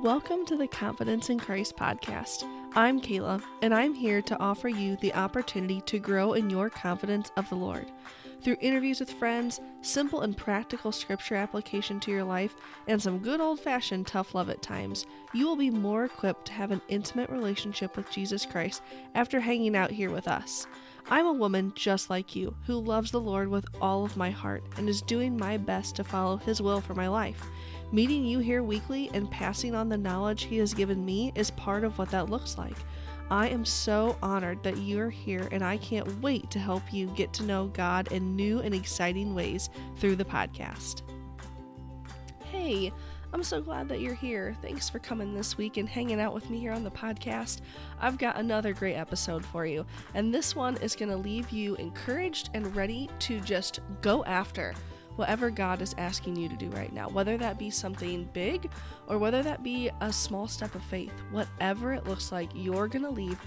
Welcome to the Confidence in Christ podcast. I'm Kayla, and I'm here to offer you the opportunity to grow in your confidence of the Lord. Through interviews with friends, simple and practical scripture application to your life, and some good old-fashioned tough love at times, you will be more equipped to have an intimate relationship with Jesus Christ after hanging out here with us. I'm a woman just like you who loves the Lord with all of my heart and is doing my best to follow His will for my life. Meeting you here weekly and passing on the knowledge He has given me is part of what that looks like. I am so honored that you're here, and I can't wait to help you get to know God in new and exciting ways through the podcast. Hey, I'm so glad that you're here. Thanks for coming this week and hanging out with me here on the podcast. I've got another great episode for you, and this one is going to leave you encouraged and ready to just go after whatever God is asking you to do right now, whether that be something big or whether that be a small step of faith. Whatever it looks like, you're going to leave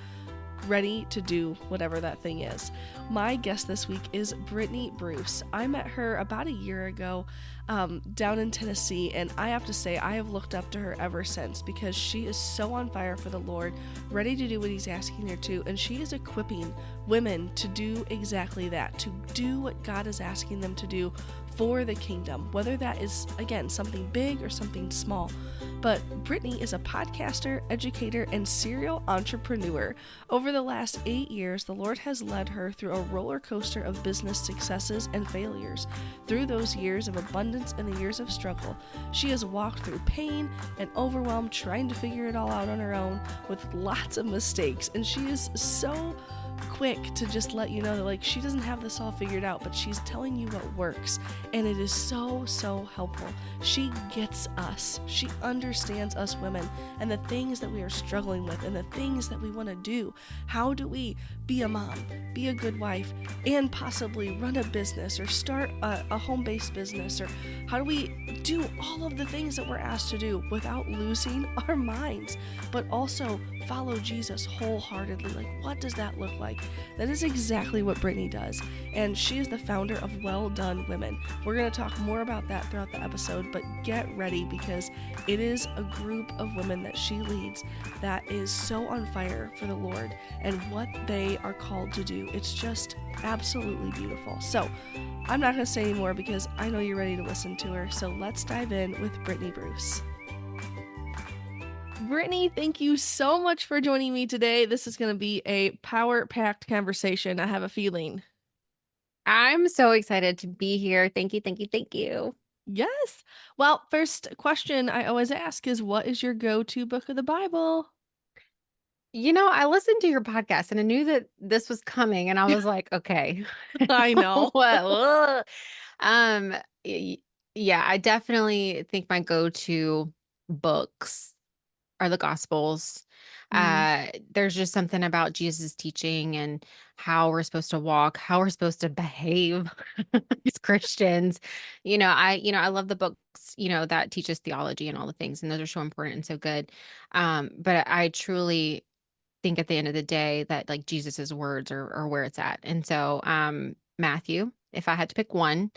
ready to do whatever that thing is. My guest this week is Brittany Bruce. I met her about a year ago down in Tennessee, and I have to say I have looked up to her ever since because she is so on fire for the Lord, ready to do what He's asking her to, and she is equipping women to do exactly that, to do what God is asking them to do for the kingdom, whether that is, again, something big or something small. But Brittany is a podcaster, educator, and serial entrepreneur. Over the last 8 years, the Lord has led her through a roller coaster of business successes and failures. Through those years of abundance and the years of struggle, she has walked through pain and overwhelm trying to figure it all out on her own with lots of mistakes. And she is so quick to just let you know that, like, she doesn't have this all figured out, but she's telling you what works, and it is so helpful. She gets us. She understands us women and the things that we are struggling with and the things that we want to do. How do we be a mom, be a good wife, and possibly run a business or start a home-based business? Or how do we do all of the things that we're asked to do without losing our minds, but also follow Jesus wholeheartedly? Like, what does that look like? That is exactly what Brittany does, and she is the founder of Well Done Women. We're going to talk more about that throughout the episode, but get ready because it is a group of women that she leads that is so on fire for the Lord and what they are called to do. It's just absolutely beautiful. So I'm not going to say any more because I know you're ready to listen to her, so let's dive in with Brittany Bruce. Brittany, thank you so much for joining me today. This is going to be a power-packed conversation, I have a feeling. I'm so excited to be here. Thank you, thank you, thank you. Yes. Well, first question I always ask is, what is your go-to book of the Bible? You know, I listened to your podcast and I knew that this was coming, and I was like, okay. I know. Well, yeah, I definitely think my go-to books are the Gospels. There's just something about Jesus' teaching and how we're supposed to walk, how we're supposed to behave as Christians. I love the books, that teach us theology and all the things, and those are so important and so good. But I truly think at the end of the day that, like, Jesus's words are where it's at. And so, Matthew, if I had to pick one,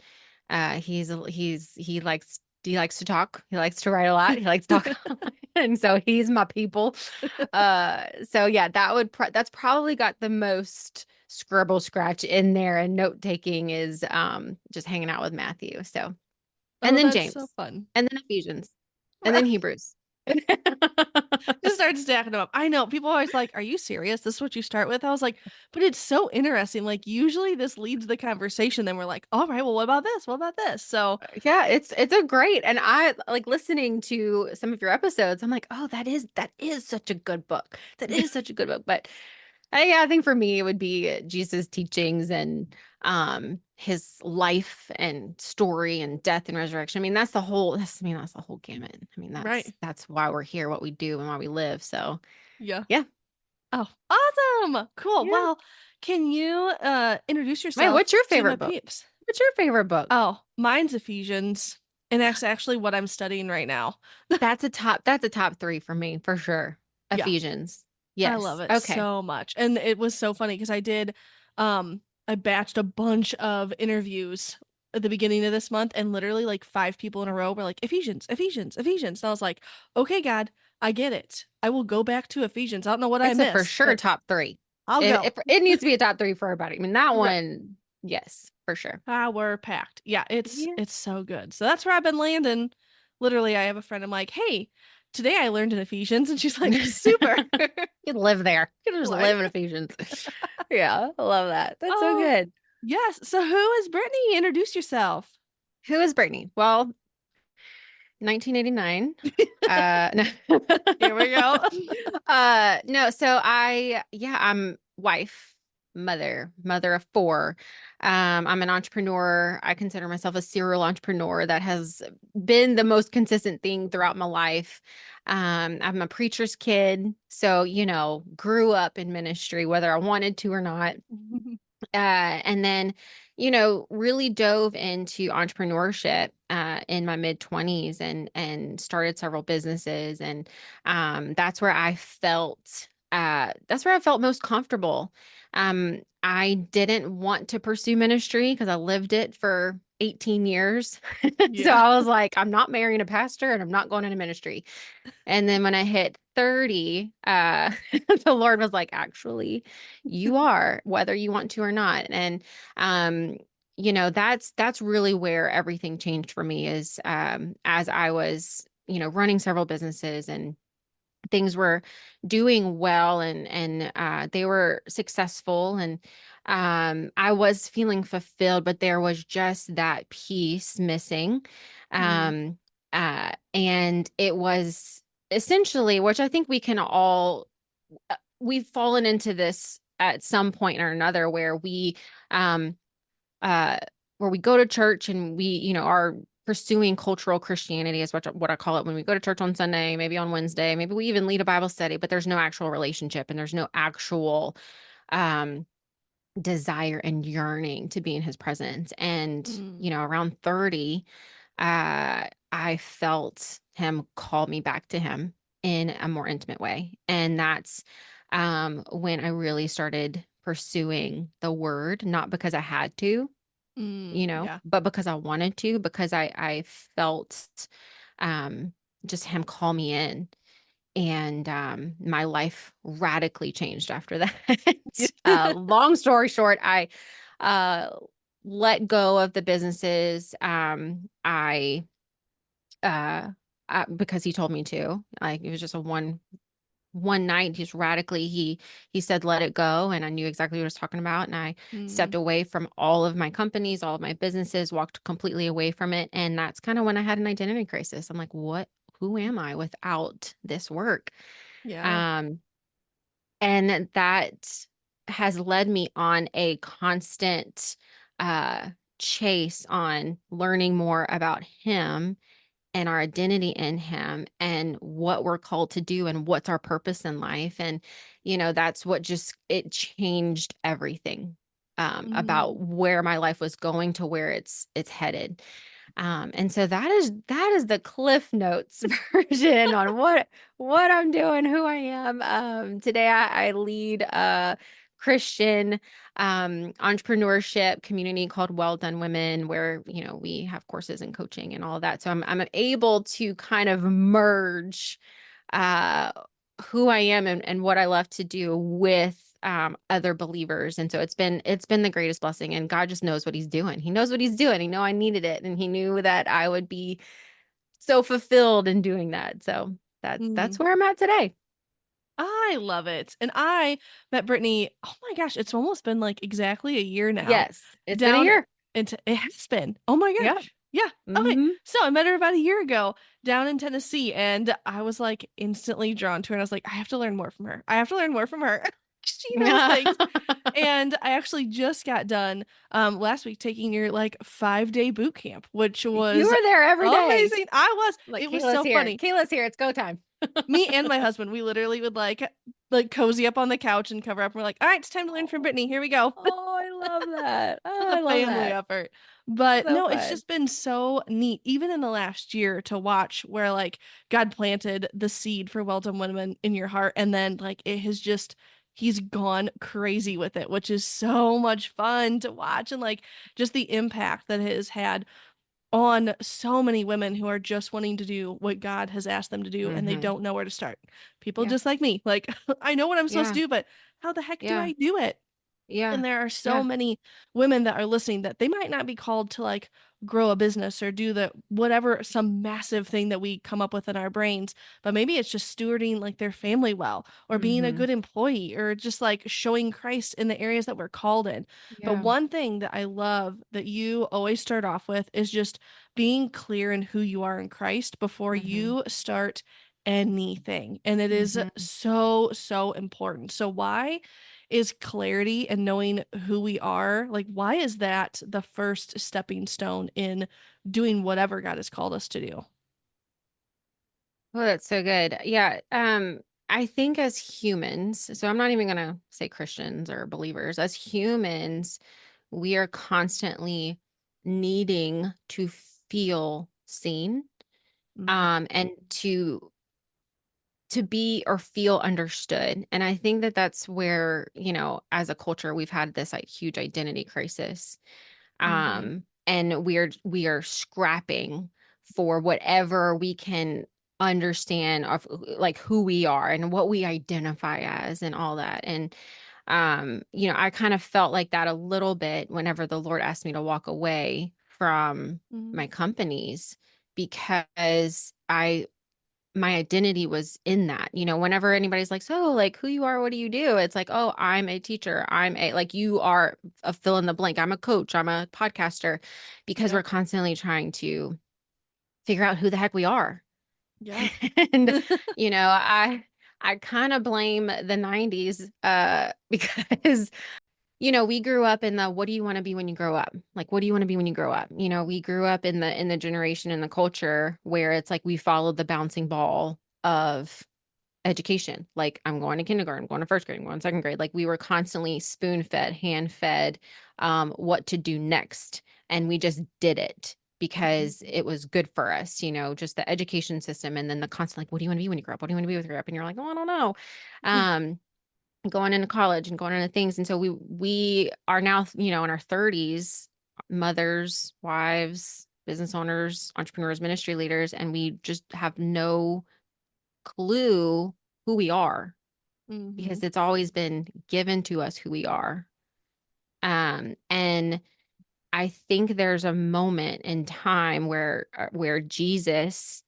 he likes to talk. He likes to write a lot. He likes to talk. And so he's my people. So yeah, that's probably got the most scribble scratch in there, and note taking is just hanging out with Matthew. So, and then that's James, so fun. and then Ephesians, and then Hebrews. Just start stacking them up. I know people are always like, are you serious? This is what you start with? I was like, but it's so interesting. Like, usually this leads the conversation. Then we're like, all right, well, what about this? What about this? So Yeah, it's a great, and I like listening to some of your episodes. I'm like, oh, that is such a good book. That is such a good book. But yeah, I think for me it would be Jesus' teachings and his life and story and death and resurrection. I mean, that's the whole gamut. I mean, right. that's why we're here, what we do, and why we live. So Yeah. yeah. Oh, awesome. Cool. Yeah. Well, can you introduce Wait, yourself what's your to my favorite book? peeps? What's your favorite book? Oh, mine's Ephesians. And that's actually what I'm studying right now. That's a top 3 for me, for sure. Yeah. Ephesians. I love Yes. it Okay. so much. And it was so funny because I batched a bunch of interviews at the beginning of this month, and literally like 5 people in a row were like, Ephesians, Ephesians, Ephesians. And I was like, okay, God, I get it. I will go back to Ephesians. I don't know what I It's a for missed, sure but top three. I'll go. It needs to be a top three for everybody. I mean, that Right. one, yes, for sure. Power packed. Yeah, it's Yeah. it's so good. So that's where I've been landing. Literally, I have a friend. I'm like, hey, today I learned in Ephesians, and she's like, super. You live there. You can just Right? live in Ephesians. Yeah, I love that. That's so Oh, good. yes. So who is Brittany? Introduce yourself. Who is Brittany? Well, 1989. No. Here we go. No, so I'm wife, mother of four. I'm an entrepreneur. I consider myself a serial entrepreneur that has been the most consistent thing throughout my life. I'm a preacher's kid, so, grew up in ministry, whether I wanted to or not. And then, really dove into entrepreneurship in my mid 20s and started several businesses. And that's where I felt most comfortable. I didn't want to pursue ministry because I lived it for 18 years. So Yeah. I was like, I'm not marrying a pastor and I'm not going into ministry. And then when I hit 30, the Lord was like, actually, you are, whether you want to or not. And um, that's really where everything changed for me is as I was, running several businesses and things were doing well and they were successful and I was feeling fulfilled, but there was just that piece missing. Mm, Um and it was essentially, which I think we can all we've fallen into this at some point or another um uh where we go to church and we, are pursuing cultural Christianity is what I call it. When we go to church on Sunday, maybe on Wednesday, maybe we even lead a Bible study, but there's no actual relationship and there's no actual um desire and yearning to be in his presence. And, mm, around 30, I felt him call me back to him in a more intimate way. And that's when I really started pursuing the word, not because I had to, yeah. but because I wanted to, because I felt um just him call me in. And my life radically changed after that. Long story short, I uh, let go of the businesses. Uh, because he told me to. Like it was just a one night. Just radically, he said let it go, and I knew exactly what he was talking about. And I Mm, stepped away from all of my companies, all of my businesses, walked completely away from it. And that's kind of when I had an identity crisis. I'm like, what? Who am I without this work? yeah. Um, and that has led me on a constant uh, chase on learning more about him and our identity in him and what we're called to do and what's our purpose in life. And, that's what just it changed everything about Mm, where my life was going to where it's headed. And so that is the Cliff Notes version on what I'm doing, who I am. Today I lead a Christian entrepreneurship community called Well Done Women, where we have courses and coaching and all of that. So I'm able to kind of merge uh who I am and what I love to do with other believers. And so it's been the greatest blessing, and God just knows what he's doing. He knows what he's doing. He know I needed it, and he knew that I would be so fulfilled in doing that. So that's mm. where I'm at today. I love it. And I met Brittany, oh my gosh, it's almost been like exactly a year now. Yes, it's been a Down year. into it has been. Oh my Yeah. gosh. Yeah. Okay. Hmm. So I met her about a year ago down in Tennessee, and I was like instantly drawn to her. And I was like, I have to learn more from her. I have to learn more from her. She knows things. And I actually just got done last week taking your like 5-day boot camp, which You was were there every day. amazing. I was. Like It was Kayla's so here. funny. Kayla's here. It's go time. Me and my husband, we literally would like cozy up on the couch and cover up. And we're like, all right, it's time to learn from Brittany. Here we go. Oh, I love that. Oh, It's a I love family that. effort. But So no, it's fun. just been so neat, even in the last year, to watch where like God planted the seed for Well Done Women in your heart. And then like it has just, he's gone crazy with it, which is so much fun to watch. And like just the impact that it has had on so many women who are just wanting to do what God has asked them to do and they Mm-hmm. don't know where to start. People Yeah. just like me, like, I know what I'm supposed to Yeah. do, but how the heck do Yeah. I do it? Yeah. And there are so Yeah. many women that are listening that they might not be called to like grow a business or do the whatever some massive thing that we come up with in our brains, but maybe it's just stewarding like their family well or being a Mm-hmm. good employee or just like showing Christ in the areas that we're called in. But Yeah. one thing that I love that you always start off with is just being clear in who you are in Christ before Mm-hmm. you start anything. And it is Mm-hmm. so, so important. So, why is clarity and knowing who we are, like, why is that the first stepping stone in doing whatever God has called us to do? Oh, that's so good. Yeah. I think as humans, so I'm not even gonna say Christians or believers, as humans, we are constantly needing to feel seen, Mm-hmm. and to be or feel understood. And I think that that's where, as a culture, we've had this like huge identity crisis. Mm-hmm. And we are scrapping for whatever we can understand of like who we are and what we identify as and all that. And I kind of felt like that a little bit whenever the Lord asked me to walk away from Mm-hmm. my companies, because my identity was in that. Whenever anybody's like, so like who you are, what do you do? It's like, oh, I'm a teacher. I'm a, like, you are a fill in the blank. I'm a coach. I'm a podcaster, because we're Yep. constantly trying to figure out who the heck we are. Yeah. And, I kind of blame the 90s, because we grew up in the what do you want to be when you grow up? Like, what do you want to be when you grow up? We grew up in the generation and the culture where it's like we followed the bouncing ball of education. Like, I'm going to kindergarten, I'm going to first grade, I'm going to second grade. Like, we were constantly spoon fed, hand fed, what to do next. And we just did it because Mhm. it was good for us, just the education system. And then the constant, like, what do you want to be when you grow up? What do you want to be when you grow up? And you're like, oh, I don't know. Um, Going into college and going into things. And so we are now, in our 30s, mothers, wives, business owners, entrepreneurs, ministry leaders, and we just have no clue who we are, Mhm. because it's always been given to us who we are. And I think there's a moment in time where Jesus,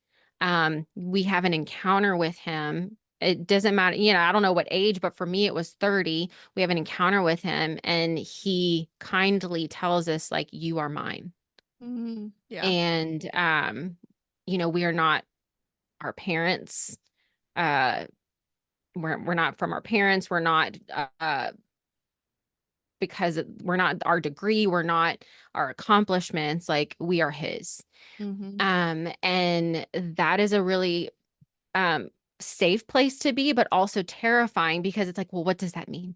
we have an encounter with him. It doesn't matter, I don't know what age, but for me it was 30. We have an encounter with him and he kindly tells us like, you are mine. Mhm. Yeah. And we are not our parents. Uh we're not from our parents. We're not because we're not our degree, we're not our accomplishments, like we are his. Mhm. And that is a really um safe place to be, but also terrifying, because it's like, well, what does that mean?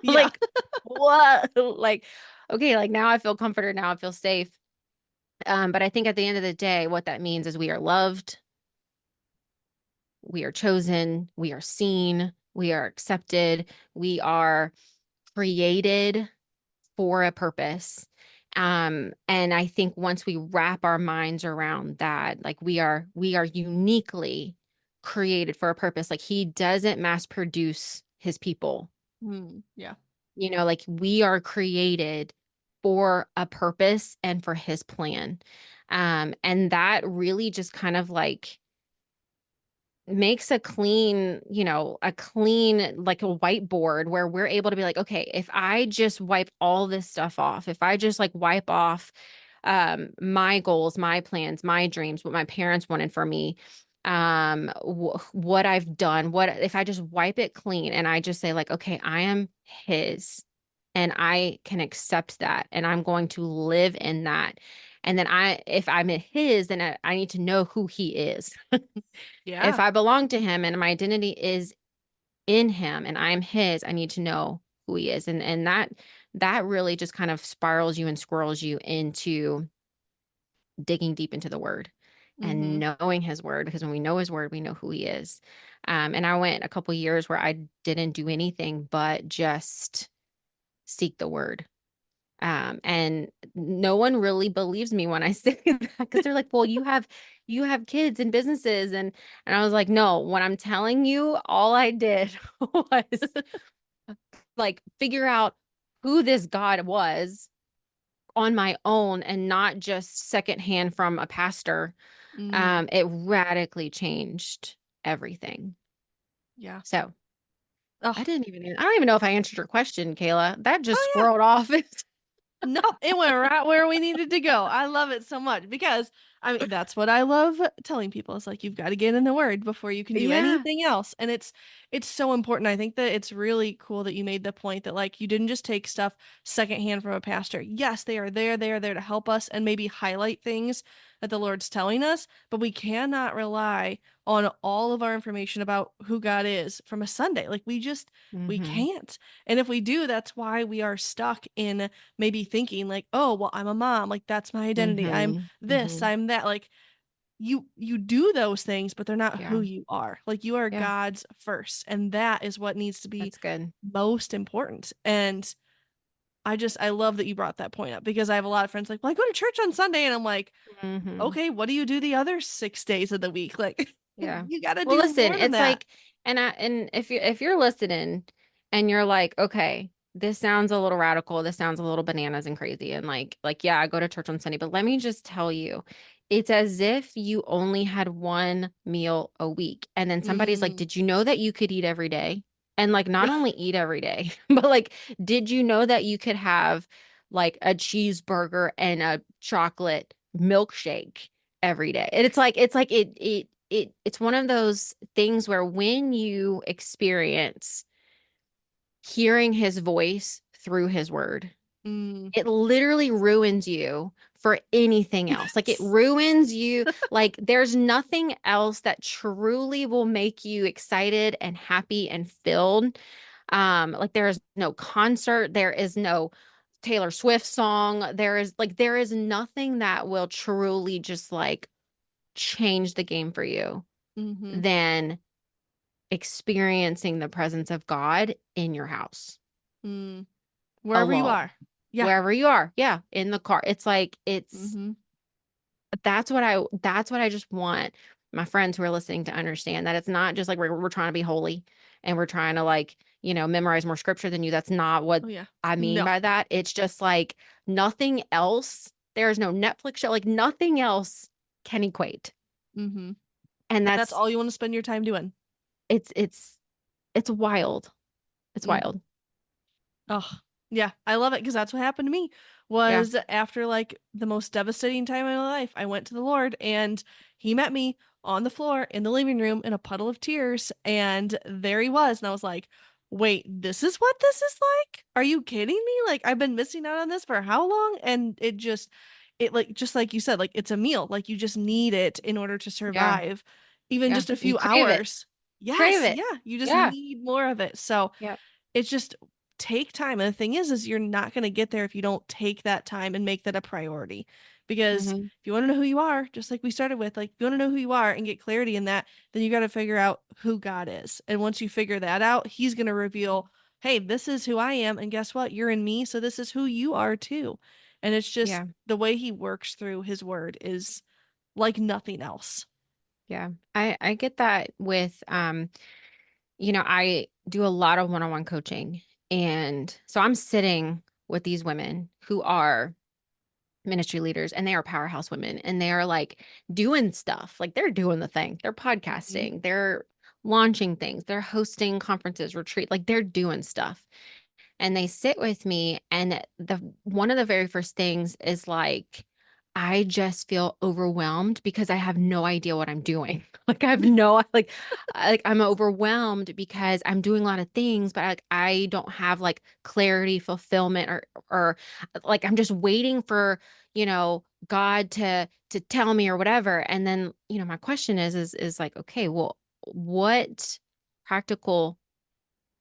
Yeah. Like, what? Like, okay, like now I feel comforted, now I feel safe. But I think at the end of the day, what that means is we are loved, we are chosen, we are seen, we are accepted, we are created for a purpose. And I think once we wrap our minds around that, like we are uniquely created for a purpose. Like, he doesn't mass produce his people. Mm. Yeah. Like, we are created for a purpose and for his plan. And that really just kind of like makes a clean, like a whiteboard, where we're able to be like, okay, if I just wipe all this stuff off, if I just like wipe off my goals, my plans, my dreams, what my parents wanted for me, what I've done, what if I just wipe it clean and I just say like, okay, I am his and I can accept that and I'm going to live in that. And then if I'm his, then I need to know who he is. If Yeah. I belong to him and my identity is in him and I'm his, I need to know who he is. And that really just kind of spirals you and squirrels you into digging deep into the word and Mhm. knowing his word, because when we know his word, we know who he is. And I went a couple years where I didn't do anything but just seek the word. And no one really believes me when I say that because they're like, well, you have kids and businesses and I was like, no, when I'm telling you, all I did was like figure out who this God was on my own and not just secondhand from a pastor. Mm, It radically changed everything. yeah. So Oh, I don't even know if I answered your question, Kayla. That just oh yeah. squirreled off. No, it went right where we needed to go. I love it so much because I mean that's what I love telling people. It's like you've got to get in the word before you can do Yeah. anything else. And it's so important. I think that it's really cool that you made the point that like you didn't just take stuff secondhand from a pastor. Yes, they are there to help us and maybe highlight things that the Lord's telling us, but we cannot rely on all of our information about who God is from a Sunday. Like we Mm-hmm. can't. And if we do, that's why we are stuck in maybe thinking like, oh, well, I'm a mom, like that's my identity. I'm Mm-hmm. this, Mm-hmm. I'm that. Like you do those things, but they're not Yeah. who you are. Like you are Yeah. God's first, and that is what needs to be That's good. most important. And I love that you brought that point up because I have a lot of friends like, well, I go to church on Sunday, and I'm like, Mm-hmm. okay, what do you do the other 6 days of the week? Like Yeah. you got to Well, do listen, more than it's that. like, and if you're listening and you're like, okay, this sounds a little radical, this sounds a little bananas and crazy, and like, yeah, I go to church on Sunday, but let me just tell you, it's as if you only had one meal a week, and then somebody's like, Mm. did you know that you could eat every day? And like, not only eat every day, but like, did you know that you could have like a cheeseburger and a chocolate milkshake every day? And it's one of those things where when you experience hearing his voice through his word, Mm. it literally ruins you for anything else. Like it Yes. ruins you. Like there's nothing else that truly will make you excited and happy and filled. Like there is no concert, there is no Taylor Swift song. There is nothing that will truly just like change the game for you Mm-hmm. than experiencing the presence of God in your house Mm. Wherever you alone, are. Yeah. wherever you are. Yeah, in the car. It's like Mm-hmm. that's what I just want my friends who are listening to understand that it's not just like we're trying to be holy and we're trying to like, memorize more scripture than you. That's not what Oh yeah. I mean No. by that. It's just like nothing else. There's no Netflix show, like nothing else can equate. Mm-hmm. And And that's all you want to spend your time doing. it's it's it's wild. It's Mm. wild. Oh, yeah. I love it because that's what happened to me Yeah. was after like the most devastating time in my life. I went to the Lord and he met me on the floor in the living room in a puddle of tears. And there he was. And I was like, wait, this is what this is like? Are you kidding me? Like I've been missing out on this for how long? And it like just like you said, like it's a meal. Like you just need it in order to Yeah. survive even Yeah. just a You few crave it. hours. Crave Yes, it. yeah, you just Yeah. need more of it. So Yep. it's just take time. And the thing is you're not going to get there if you don't take that time and make that a priority. Because Hmm. if you want to know who you are, just like we started with, like if you want to know who you are and get clarity in that, then you got to figure out who God is. And once you figure that out, he's going to reveal, hey, this is who I am. And guess what? You're in me. So this is who you are too. And it's just Yeah. the way he works through his word is like nothing else. Yeah. I get that with I do a lot of one-on-one coaching. And so I'm sitting with these women who are ministry leaders and they are powerhouse women and they are like doing stuff. Like they're doing the thing. They're Mhm. podcasting, they're launching things, they're hosting conferences, retreat, like they're doing stuff. And they sit with me and the one of the very first things is like I just feel overwhelmed because I have no idea what I'm doing. Like I have no like I'm overwhelmed because I'm doing a lot of things but like I don't have like clarity, fulfillment or like I'm just waiting for, God to tell me or whatever. And then, my question is like, okay, well, what practical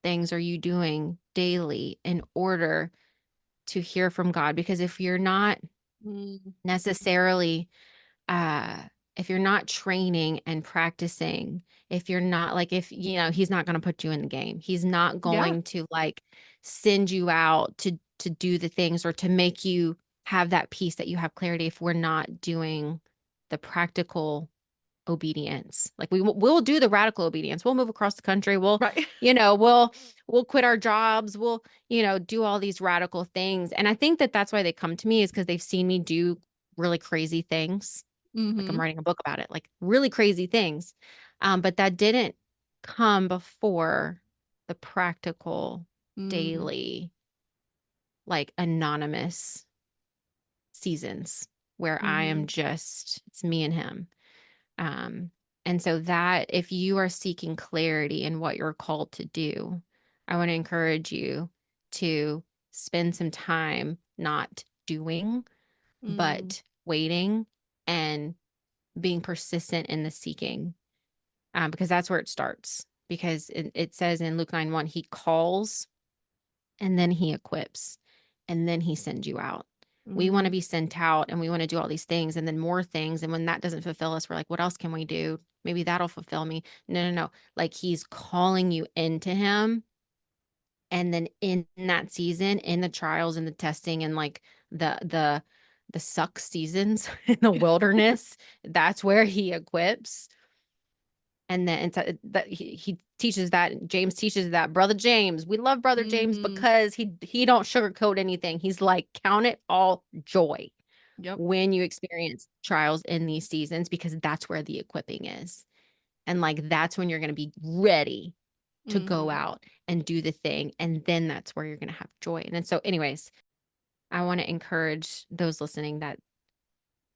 things are you doing daily in order to hear from God? Because if you're not Mm. necessarily, uh, if you're not training and practicing, if you're not like, if, he's not going to put you in the game, he's not Yeah. going to like send you out to do the things or to make you have that peace that you have clarity if we're not doing the practical obedience. Like we'll do the radical obedience. We'll move across the country. We'll, Right. we'll quit our jobs. We'll, do all these radical things. And I think that that's why they come to me is because they've seen me do really crazy things. Like I'm Mm-hmm. writing a book about it, like really crazy things. But that didn't come before the practical Mm, daily, like anonymous seasons where I mm-hmm. am just, it's me and him. Um, and so that if you are seeking clarity in what you're called to do, I want to encourage you to spend some time not doing, Mm, but waiting and being persistent in the seeking, because that's where it starts. Because it says in Luke 9:1, he calls and then he equips and then he sends you out. We want to mm, be sent out and we want to do all these things and then more things. And when that doesn't fulfill us, we're like, what else can we do? Maybe that'll fulfill me. No, no, no. Like he's calling you into him. And then in that season, in the trials and the testing and like the suck seasons in the wilderness, that's where he equips. And then that he teaches that James teaches that brother James, we love brother James mm-hmm. because he don't sugarcoat anything. He's like, count it all joy Yep. when you experience trials in these seasons because that's where the equipping is. And like that's when you're going to be ready to go Mm-hmm. out and do the thing, and then that's where you're going to have joy. And then so anyways, I want to encourage those listening that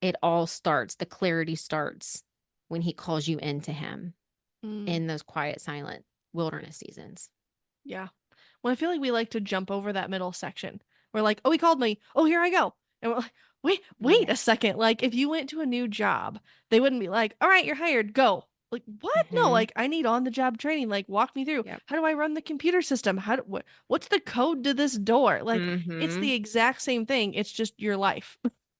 it all starts, the clarity starts when he calls you into him Mm, in those quiet, silent wilderness seasons. yeah. Well, I feel like we like to jump over that middle section. We're like, oh, he called me. Oh, here I go. And we're like, wait Yeah. a second. Like, if you went to a new job, they wouldn't be like, all right, you're hired, go. Like, what? No, Mm-hmm. like, I need on the job training. Like, walk me through. Yep. How do I run the computer system? What's the code to this door? Like, it's Mm-hmm. the exact same thing. It's just your life.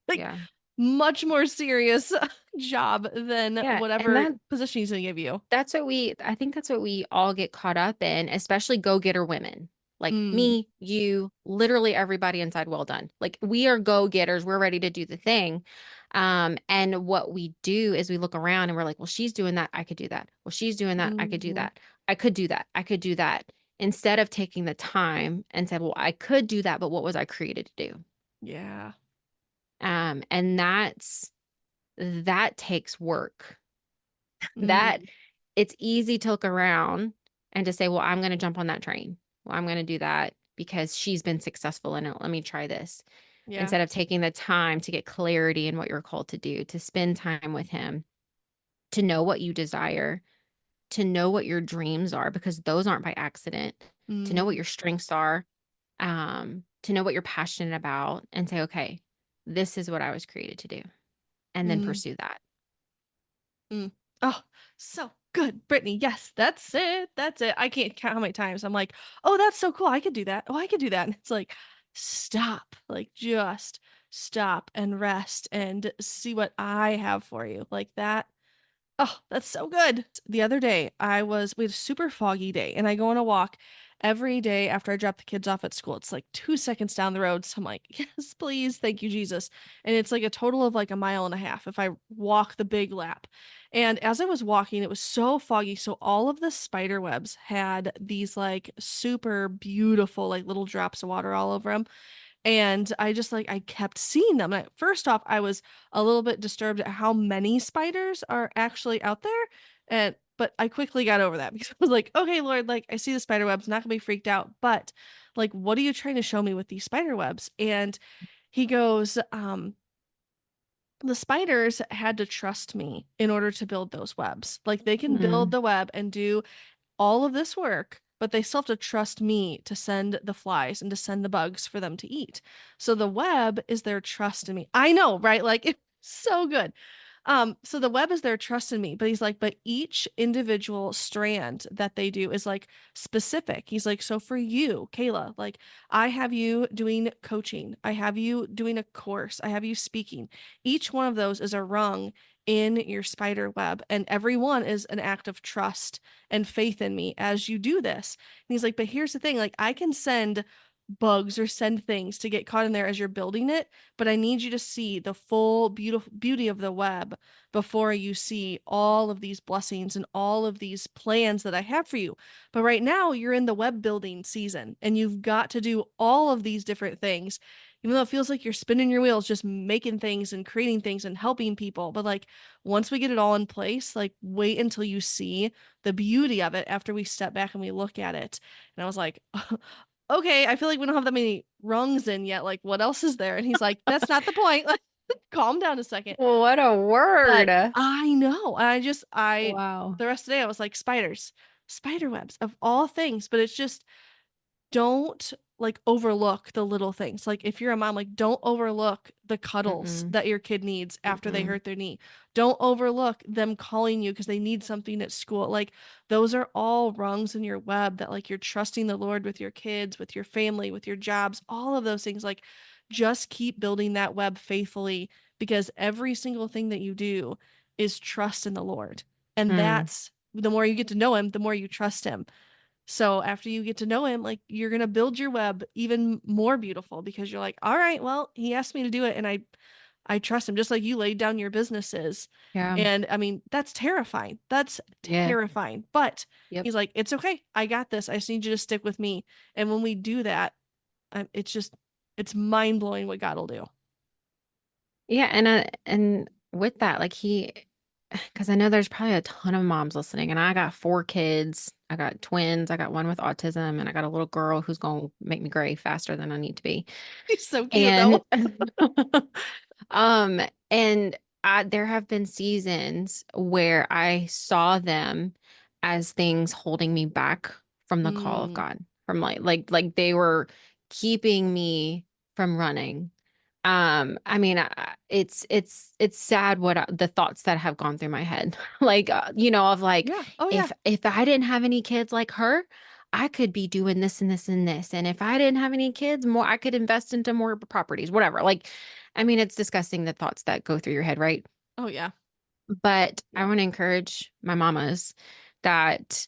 Like, Yeah. much more serious job than Yeah. And whatever position he's going to give you. I think that's what we all get caught up in, especially go-getter women. Like Mm, me, you, literally everybody inside Well Done. Like we are go-getters. We're ready to do the thing. And what we do is we look around and we're like, well, she's doing that. I could do that. Well, she's doing that. I could do mm-hmm. that. I could do that. I could do that. Instead of taking the time and said, well, I could do that, but what was I created to do? Yeah. And that takes work. That Mm, it's easy to look around and to say, well, I'm going to jump on that train. Well, I'm going to do that because she's been successful in it. Let me try this. yeah. Instead of taking the time to get clarity in what you're called to do, to spend time with him, to know what you desire, to know what your dreams are, because those aren't by accident, to know what Mm, your strengths are, to know what you're passionate about, and say, okay, this is what I was created to do, and then mm. pursue that. Mm. Oh, so good, Brittany. Yes, that's it. That's it. I can't count how many times I'm like, oh, that's so cool. I could do that. Oh, I could do that. And it's like, stop. Like, just stop and rest and see what I have for you. Like that. Oh, that's so good. The other day, we had a super foggy day, and I go on a walk every day after I drop the kids off at school. It's like 2 seconds down the road. So I'm like, yes, please. Thank you, Jesus. And it's like a total of like a mile and a half if I walk the big lap. And as I was walking, it was so foggy. So all of the spider webs had these like super beautiful, like little drops of water all over them. And I just like I kept seeing them. First off, I was a little bit disturbed at how many spiders are actually out there. And but I quickly got over that because I was like, okay, Lord, like I see the spider webs, not gonna be freaked out, but like, what are you trying to show me with these spider webs? And he goes, the spiders had to trust me in order to build those webs. Like they can build Mm, the web and do all of this work, but they still have to trust me to send the flies and to send the bugs for them to eat. So the web is their trust in me. I know, right? Like it's so good. So the web is their trust in me, but he's like, but each individual strand that they do is like specific. He's like, so for you, Kayla, like I have you doing coaching, I have you doing a course, I have you speaking. Each one of those is a rung in your spider web, and every one is an act of trust and faith in me as you do this. And he's like, but here's the thing, like I can send bugs or send things to get caught in there as you're building it, but I need you to see the full beautiful beauty of the web before you see all of these blessings and all of these plans that I have for you. But right now you're in the web building season and you've got to do all of these different things. Even though it feels like you're spinning your wheels just making things and creating things and helping people, but like once we get it all in place, like wait until you see the beauty of it after we step back and we look at it. And I was like, okay, I feel like we don't have that many rungs in yet. Like, what else is there? And he's like, that's not the point. Like, calm down a second. What a But word. I know. Wow. The rest of the day, I was like, spiders, spider webs of all things. But it's just, don't like overlook the little things. Like if you're a mom, like don't overlook the cuddles Mm-mm. that your kid needs after they Mm-mm. hurt their knee. Don't overlook them calling you because they need something at school. Like those are all rungs in your web that like you're trusting the Lord with your kids, with your family, with your jobs, all of those things. Like just keep building that web faithfully because every single thing that you do is trust in the Lord. And Mm. that's the more you get to know him, the more you trust him. So after you get to know him, like you're going to build your web even more beautiful because you're like, all right, well, he asked me to do it and I trust him just like you laid down your businesses. Yeah. And I mean, that's terrifying. That's Yeah. terrifying. But Yep. he's like, it's okay. I got this. I just need you to stick with me. And when we do that, it's just it's mind-blowing what God will do. Yeah, and with that, like because I know there's probably a ton of moms listening, and I got 4 kids. I got twins. I got one with autism, and I got a little girl who's going to make me gray faster than I need to be. He's so cute And though. um and there have been seasons where I saw them as things holding me back from the call of Mm, God, from like they were keeping me from running. I mean, it's sad what the thoughts that have gone through my head. Like, of like, yeah. Oh yeah. if I didn't have any kids like her, I could be doing this and this and this. And if I didn't have any kids, more I could invest into more properties, whatever. Like, I mean, it's disgusting the thoughts that go through your head, right? Oh yeah. But I Yeah. want to encourage my mamas that,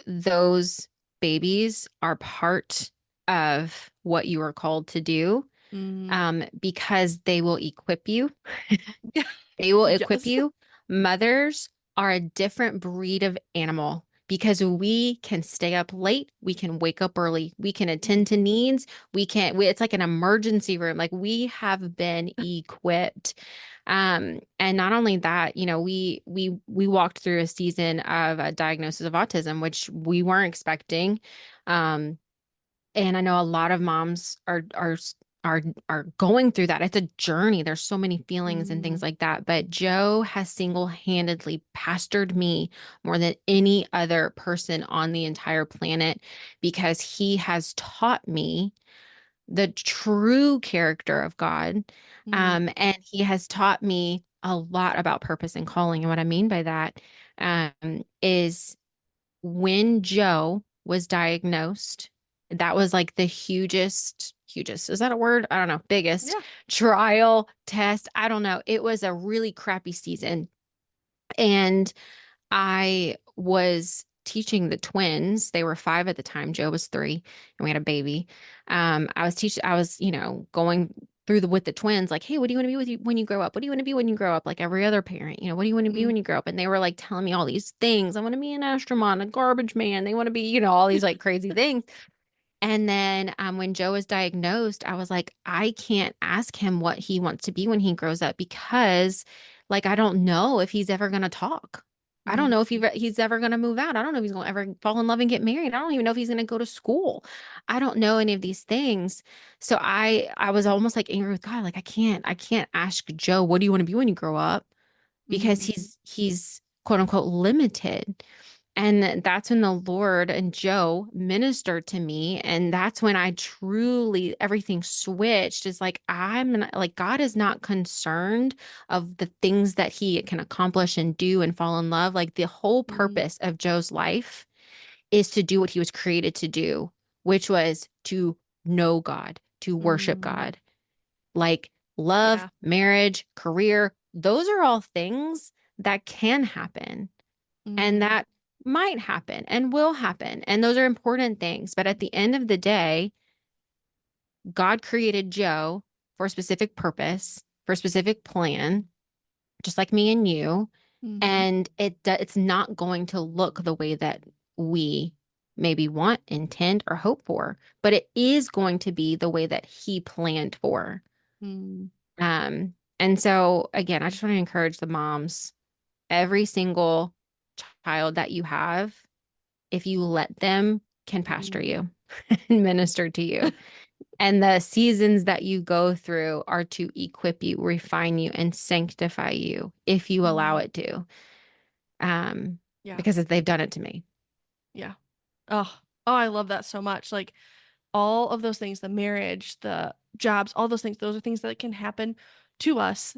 those babies are part of what you are called to do, Mm. because they will equip you. They will equip Yes. you. Mothers are a different breed of animal because we can stay up late, we can wake up early, we can attend to Mhm. needs, it's like an emergency room. Like we have been equipped. And not only that, we walked through a season of a diagnosis of autism, which we weren't expecting. Um, and I know a lot of moms are going through that. It's a journey. There's so many feelings and things Mm. like that. But Joe has single-handedly pastored me more than any other person on the entire planet because he has taught me the true character of God. Mm. And he has taught me a lot about purpose and calling. And what I mean by that is when Joe was diagnosed, that was like the hugest, is that a word? I don't know, biggest Yeah. trial test. I don't know. It was a really crappy season. And I was teaching the twins. They were 5 at the time. Joe was 3, and we had a baby. I was, going through with the twins, like, hey, what do you want to be when you grow up? What do you want to be when you grow up? Like every other parent, what do you want to be Mm. when you grow up? And they were like telling me all these things. I want to be an astronaut, a garbage man. They want to be, all these like crazy things. And then when Joe was diagnosed, I was like, I can't ask him what he wants to be when he grows up because, like, I don't know if he's ever going to talk. I don't Mm. know if he's ever going to move out. I don't know if he's going to ever fall in love and get married. I don't even know if he's going to go to school. I don't know any of these things. So I was almost like angry with God. Like, I can't ask Joe, what do you want to be when you grow up? Because Mm. he's quote unquote limited. And that's when the Lord and Joe ministered to me. And that's when I truly, everything switched. Is like, like, God is not concerned of the things that he can accomplish and do and fall in love. Like, the whole Mm. purpose of Joe's life is to do what he was created to do, which was to know God, to worship Mm. God. Like, love, Yeah. marriage, career, those are all things that can happen and Mm. that might happen and will happen. And those are important things. But at the end of the day, God created Joe for a specific purpose, for a specific plan, just like me and you. Mm-hmm. And it's not going to look the way that we maybe want, intend, or hope for, but it is going to be the way that he planned for. Mm-hmm. And so again, I just want to encourage the moms, every single child that you have, if you let them, can pastor you and minister to you. And the seasons that you go through are to equip you, refine you, and sanctify you if you allow Mm-hmm. it to. Um, Yeah. because they've done it to me. Yeah. Oh, I love that so much. Like all of those things, the marriage, the jobs, all those things, those are things that can happen to us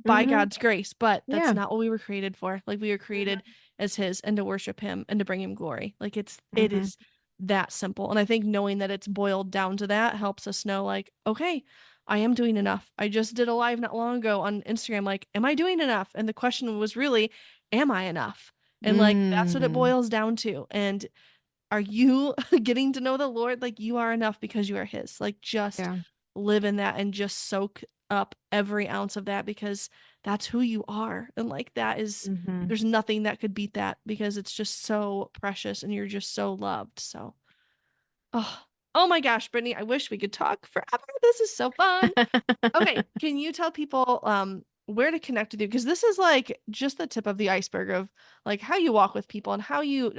by Hmm. God's grace, but that's Yeah. not what we were created for. Like we were created Hmm. as his and to worship him and to bring him glory. Like it Hmm. is that simple. And I think knowing that it's boiled down to that helps us know like, okay, I am doing enough. I just did a live not long ago on Instagram like, am I doing enough? And the question was really, am I enough? And like that's what it Mm. boils down to. And are you getting to know the Lord? Like you are enough because you are his. Like just Yeah. live in that and just soak up every ounce of that because that's who you are. And like that is Hmm. there's nothing that could beat that because it's just so precious and you're just so loved. So oh, oh my gosh, Brittany, I wish we could talk forever. This is so fun. Okay, can you tell people where to connect with you? Because this is like just the tip of the iceberg of like how you walk with people and how you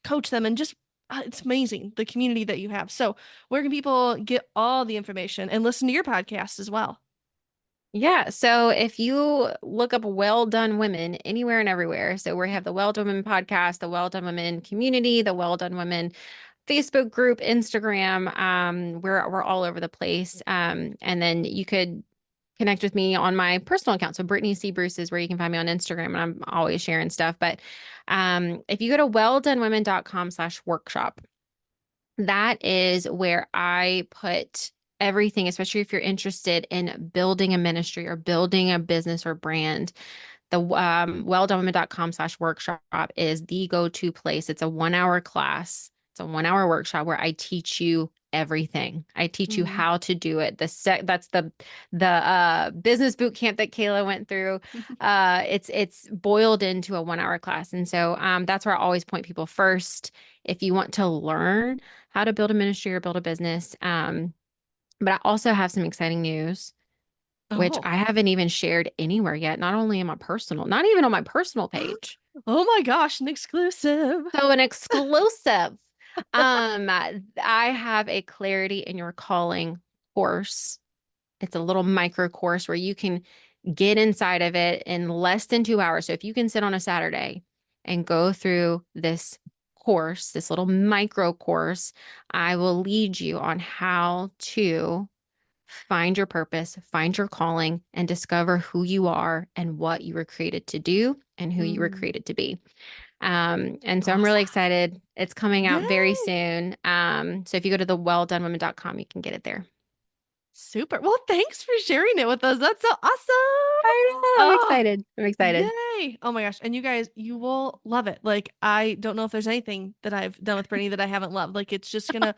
coach them and just it's amazing the community that you have. So, where can people get all the information and listen to your podcast as well? Yeah. So if you look up Well Done Women anywhere and everywhere, so we have the Well Done Women podcast, the Well Done Women community, the Well Done Women Facebook group, Instagram, we're all over the place. And then you could connect with me on my personal account. So Brittany C. Bruce is where you can find me on Instagram, and I'm always sharing stuff. But if you go to welldonewomen.com/workshop, that is where I put everything, especially if you're interested in building a ministry or building a business or brand. The welldonewomen.com/workshop is the go-to place. It's a 1 hour class. It's a 1 hour workshop where I teach you everything. I teach you Mm. how to do it. That's the business boot camp that Kayla went through. It's boiled into a 1 hour class. And so that's where I always point people first if you want to learn how to build a ministry or build a business. But I also have some exciting news, which Oh. I haven't even shared anywhere yet, not only in my personal, not even on my personal page. Oh my gosh, an exclusive. So an exclusive. I have a Clarity in Your Calling course. It's a little micro course where you can get inside of it in less than 2 hours. So if you can sit on a Saturday and go through this course, this little micro course, I will lead you on how to find your purpose, find your calling, and discover who you are and what you were created to do and who you were Mm. created to be. And so I'm really Awesome. excited. It's coming out very Yay. soon. So if you go to the welldonewomen.com, you can get it there. Super. Well, thanks for sharing it with us. That's so awesome. I know. I'm Oh, excited. I'm excited. yay. Oh my gosh. And you guys, you will love it. Like, I don't know if there's anything that I've done with Brittany that I haven't loved. Like, it's gonna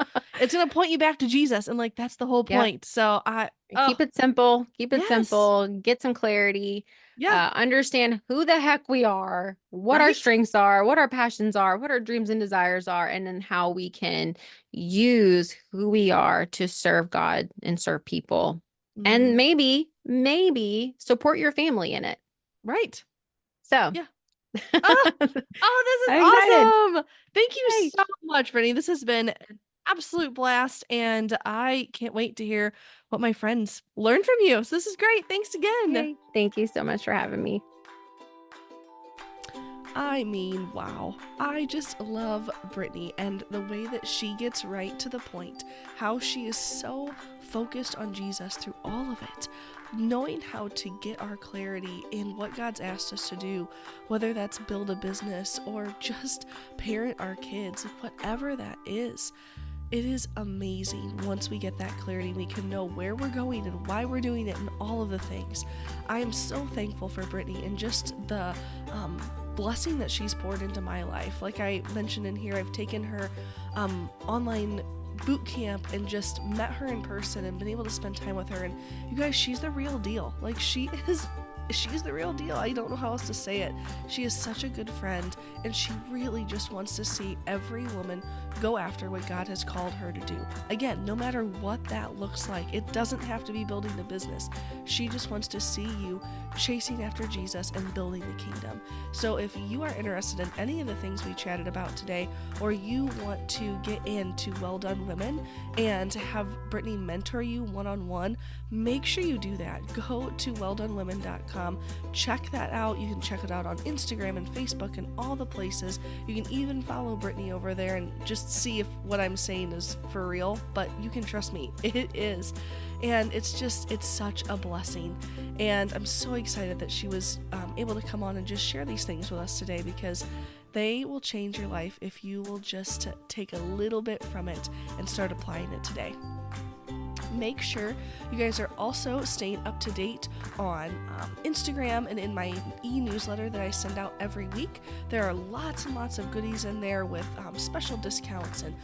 point you back to Jesus. And like, that's the whole Yep. point. So oh, Keep it simple. Keep it yes. simple. Get some clarity. Yeah. Understand who the heck we are, what our Right. strengths are, what our passions are, what our dreams and desires are, and then how we can use who we are to serve God and serve people. And Hmm. maybe support your family in it. Right. So Yeah. Oh, oh, this I'm excited. is awesome. Thank you Yay. so much, Brittany. This has been an absolute blast. And I can't wait to hear what my friends learn from you. So this is great. Thanks again. Yay. Thank you so much for having me. I mean, wow. I just love Brittany and the way that she gets right to the point, how she is so focused on Jesus through all of it, knowing how to get our clarity in what God's asked us to do, whether that's build a business or just parent our kids, whatever that is. It is amazing once we get that clarity. We can know where we're going and why we're doing it and all of the things. I am so thankful for Brittany and just the blessing that she's poured into my life. Like I mentioned in here, I've taken her online boot camp and just met her in person and been able to spend time with her. And you guys, she's the real deal. Like, she's the real deal. I don't know how else to say it. She is such a good friend, and she really just wants to see every woman go after what God has called her to do. Again, no matter what that looks like, it doesn't have to be building a business. She just wants to see you chasing after Jesus and building the kingdom. So if you are interested in any of the things we chatted about today, or you want to get into Well Done Women and to have Brittany mentor you one-on-one, make sure you do that. Go to welldonwomen.com. Check that out. You can check it out on Instagram and Facebook and all the places. You can even follow Brittany over there and just see if what I'm saying is for real, but you can trust me, it is. And it's such a blessing. And I'm so excited that she was able to come on and just share these things with us today, because they will change your life if you will just take a little bit from it and start applying it today. Make sure you guys are also staying up to date on Instagram and in my e-newsletter that I send out every week. There are lots and lots of goodies in there with special discounts, and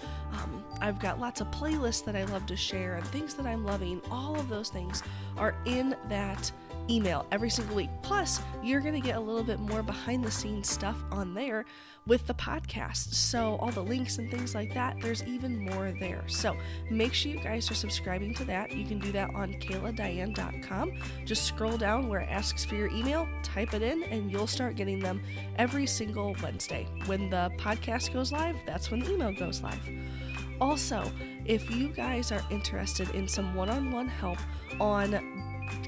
I've got lots of playlists that I love to share and things that I'm loving. All of those things are in that email every single week. Plus, you're going to get a little bit more behind the scenes stuff on there with the podcast. So all the links and things like that, there's even more there. So make sure you guys are subscribing to that. You can do that on kayladiane.com. Just scroll down where it asks for your email, type it in, and you'll start getting them every single Wednesday. When the podcast goes live, that's when the email goes live. Also, if you guys are interested in some one-on-one help on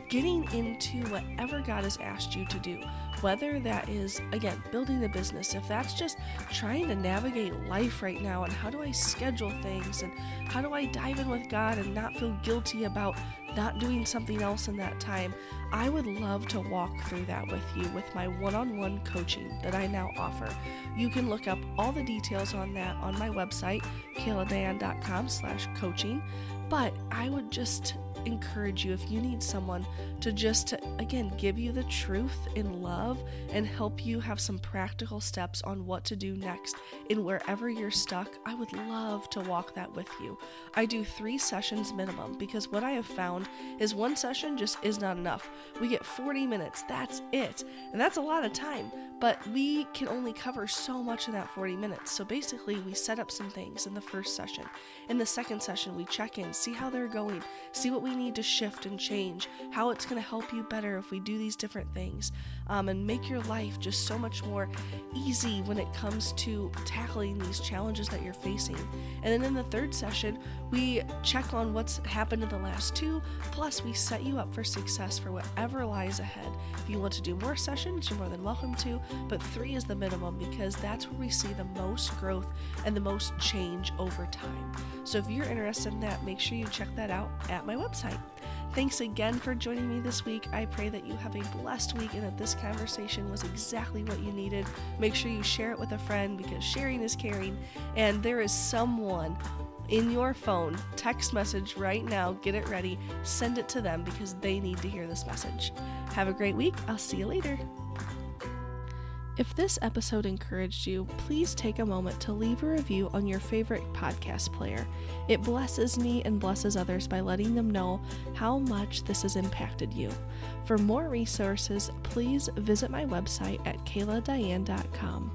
getting into whatever God has asked you to do, whether that is, again, building a business, if that's just trying to navigate life right now and how do I schedule things and how do I dive in with God and not feel guilty about not doing something else in that time, I would love to walk through that with you with my one-on-one coaching that I now offer. You can look up all the details on that on my website, kayladiane.com/coaching. But I would just encourage you, if you need someone to just, again, give you the truth in love and help you have some practical steps on what to do next in wherever you're stuck, I would love to walk that with you. I do 3 sessions minimum, because what I have found is one session just is not enough. We get 40 minutes, that's it. And that's a lot of time, but we can only cover so much in that 40 minutes. So basically, we set up some things in the first session. In the second session, we check in, see how they're going, see what we need to shift and change, how it's going to help you better if we do these different things, and make your life just so much more easy when it comes to tackling these challenges that you're facing. And then in the third session, we check on what's happened in the last 2, plus we set you up for success for whatever lies ahead. If you want to do more sessions, you're more than welcome to, but 3 is the minimum, because that's where we see the most growth and the most change over time. So if you're interested in that, make sure you check that out at my website. Thanks again for joining me this week. I pray that you have a blessed week and that this conversation was exactly what you needed. Make sure you share it with a friend, because sharing is caring, and there is someone in your phone, text message right now, get it ready, send it to them, because they need to hear this message. Have a great week. I'll see you later. If this episode encouraged you, please take a moment to leave a review on your favorite podcast player. It blesses me and blesses others by letting them know how much this has impacted you. For more resources, please visit my website at kayladiane.com.